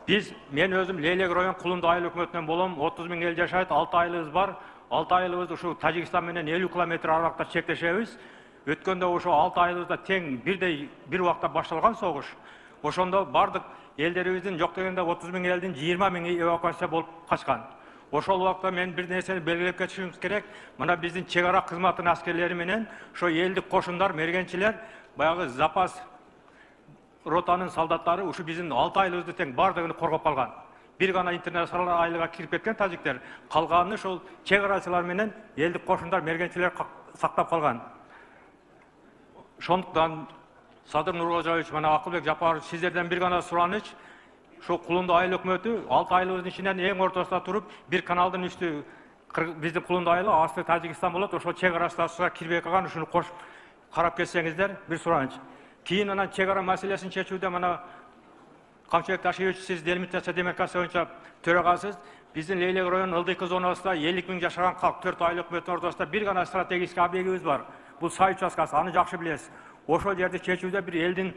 Men özüm Leylek rayон Кулунду айыл өкмөтүнөн болом. 30 000 ел жашайт, 6 айлыбыз бар. 6 айлыбыз ушу Тажикстан менен 50 километр аралыкта чектешебиз. Өткөндө ошо 6 айыбызда тең бир убакта башталган согуш. Ошондо бардык элдерибиздин жок дегенде 30 000 элдин 20 000 эвакуация болуп качкан. Ошол убакта мен бир нерсени белгилеп кетишибиз керек. Мына биздин чек ара кызматынын аскерлери менен ошо элдик кошундар, мергенчилер, баягы запас ротанын солдаттары ушу биздин 6 айлыбызды тең бардыгын коргоп калган. Бир гана интернационал айлыга кирип кеткен тажиктер, калганын ошол чек арачылар менен элдик кошундар, мергенчилер сактап калган. Ошондуктан Садыр Нуркожоевич, мына Акылбек Жапарович, сиздерден бир гана сураныч, ошо Кулунду айыл өкмөтү 6 айлыбыздын ичинен эң ортосунда туруп, бир каналдын үстү биздин Кулунду айылы, асты Тажикстан болот, ошол чек арасына кирбей калган, ушуну кошуп карап кетсеңиздер, бир сураныч. Кийин анан чек ара маселесин чечүүдө мына Камчыбек Ташиевич, сиз делимитация демаркация боюнча төрагасыз. Биздин Leylek район ылдыйкы зонасында 50 000 жашаган калк 4 айыл өкмөттүн ортосунда бир гана стратегический объектибиз бар. Бул Сай участкасы, аны жакшы билесиз. Ошол жерди чечүүдө бир элдин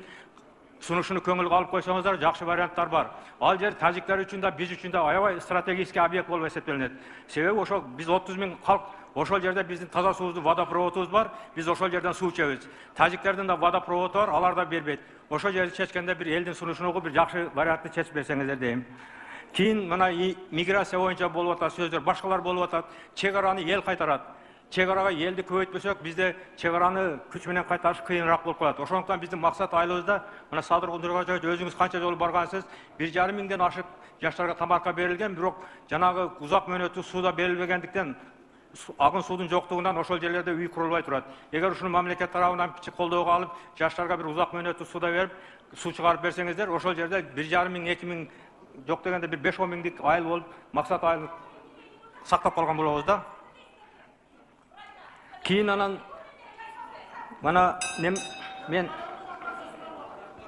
сунушуну көңүлгө алып койсоңуздар, жакшы варианттар бар. Ал жер тажиктер үчүн да, биз үчүн да аябай стратегический объект болуп эсептелинет. Себеби ошол биз 30 000 калк, ошол жерде биздин таза суубуздун водопроводубуз бар, биз ошол жерден суу ичебиз. Тажиктердин да водопроводу бар, алар да бербейт. Ошол жерди чечкенде бир элдин сунушуну угуп, бир жакшы вариантты чечип берсеңиздер дейм. Кийин мына миграция боюнча болуп атат сөздөр, башкалар болуп атат. Чек араны эл кайтарат. Чек арага элди көбөйтпөсөк, бизде чек араны күч менен кайтарыш кыйыныраак болуп калат. Ошондуктан биздин максат айылыбызда, мына Садыр Нуркожоевич, өзүңүз канча жолу баргансыз, 1,5 миңден ашык жаштарга тамакка берилген, бирок жанагы узак мөөнөттүү сууда берилбегендиктен, агын суудун жоктугунан ошол жерлерде үй курулбай турат. Эгер ушуну мамлекет тарабынан кичи колдоого алып, жаштарга бир узак мөөнөттүү сууда берип, суу чыгарып берсеңиздер, ошол жерде 1,5 миң, 2 миң, жок дегенде бир 5-10 миңдик айыл болуп, максат айыл сактап калган болобуз да. Кийин анан мына мен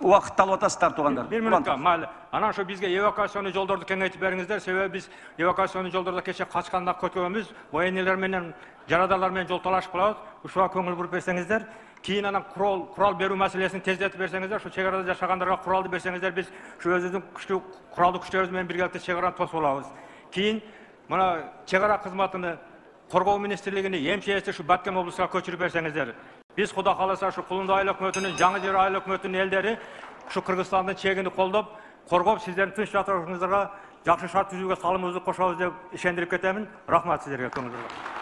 убакытты алып атасыздар туугандар. Бир мүнөткө майли. Анан ошо бизге эвакуациялык жолдорду кеңейтип бериңиздер. Себеби биз эвакуациялык жолдордо кече качканда көткөнбүз, военныйлар менен, жарадандар менен жол талашып калабыз. Ушуга көңүл буруп берсеңиздер. Кийин анан курал берүү маселесин тездетип берсеңиздер, ошо чек арада жашагандарга куралды берсеңиздер, биз ушу өзүбүздүн күчтүү куралдуу күчтөрүбүз менен биргеликте чек араны тосуп алабыз. Кийин мына чек ара кызматыны Коргоо министрлигини эмчээси ушу Баткен облусуна көчүрүп берсеңиздер. Биз Кудай кааласа ушу Кулунду айыл өкмөтүнүн, Жаңы Жер айыл өкмөтүнүн элдери ушу Кыргызстандын чегини колдоп, коргоп, сиздердин тынч жатышыңыздарга жакшы шарт түзүүгө салымыбызды кошобуз деп ишендирип кетемин. Рахмат сиздерге көңүл бурган.